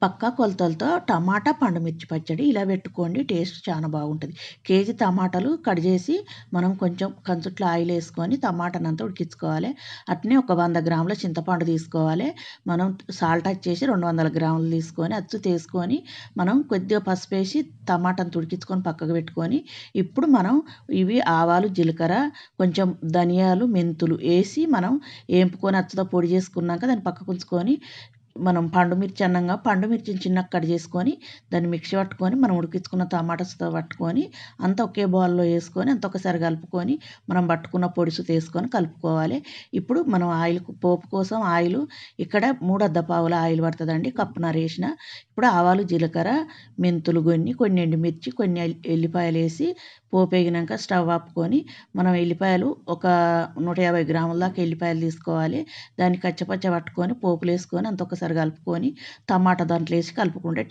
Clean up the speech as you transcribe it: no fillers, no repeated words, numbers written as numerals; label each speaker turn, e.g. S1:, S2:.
S1: పక్కా కొలతలతో టమాటా, పండుమిర్చి పచ్చడి ఇలా పెట్టుకోండి. టేస్ట్ చాలా బాగుంటది. కేజీ టమాటాలు కట్ చేసి మనం కొంచెం కంచుట్లో ఆయిలేసుకొని టమాటానంతా ఉడికించుకోవాలి. అట్నే ఒక 100 గ్రాముల చింతపండు తీసుకోవాలి. మనం సాల్ట్ వచ్చేసి 200 గ్రాములు తీసుకొని తీసుకొని మనం కొద్దిగా పసుపేసి టమాటాను ఉడికించుకొని పక్కకు పెట్టుకొని, ఇప్పుడు మనం ఇవి ఆవాలు, జీలకర్ర, కొంచెం ధనియాలు, మెంతులు ఏసి మనం ఏంపుకొని అచ్చుతో పొడి చేసుకున్నాక దాన్ని పక్కకుంచుకొని, మనం పండుమిర్చిని చిన్నగా కట్ చేసుకొని దాన్ని మిక్సీ పట్టుకొని మనం ఉడికించుకున్న టమాటాస్తో పట్టుకొని అంతా ఒకే బౌల్లో వేసుకొని అంతా ఒకసారి కలుపుకొని మనం పట్టుకున్న పొడుసు వేసుకొని కలుపుకోవాలి. ఇప్పుడు మనం పోపు కోసం ఆయిల్ ఇక్కడ 3 అద్దపావుల ఆయిల్ పడుతుందండి, కప్పున్నర వేసిన. ఇప్పుడు ఆవాలు, జీలకర్ర, మెంతులు కొన్ని ఎండుమిర్చి, కొన్ని ఎల్లిపాయలు వేసి పోపు వేగినాక స్టవ్ ఆపుకొని మనం ఎల్లిపాయలు ఒక 150 గ్రాముల దాకా ఎల్లిపాయలు తీసుకోవాలి. దాన్ని కచ్చపచ్చ పట్టుకొని పోపులో వేసుకొని అంత ఒకసారి కలుపుకొని టమాటా దాంట్లో వేసి కలుపుకుంటే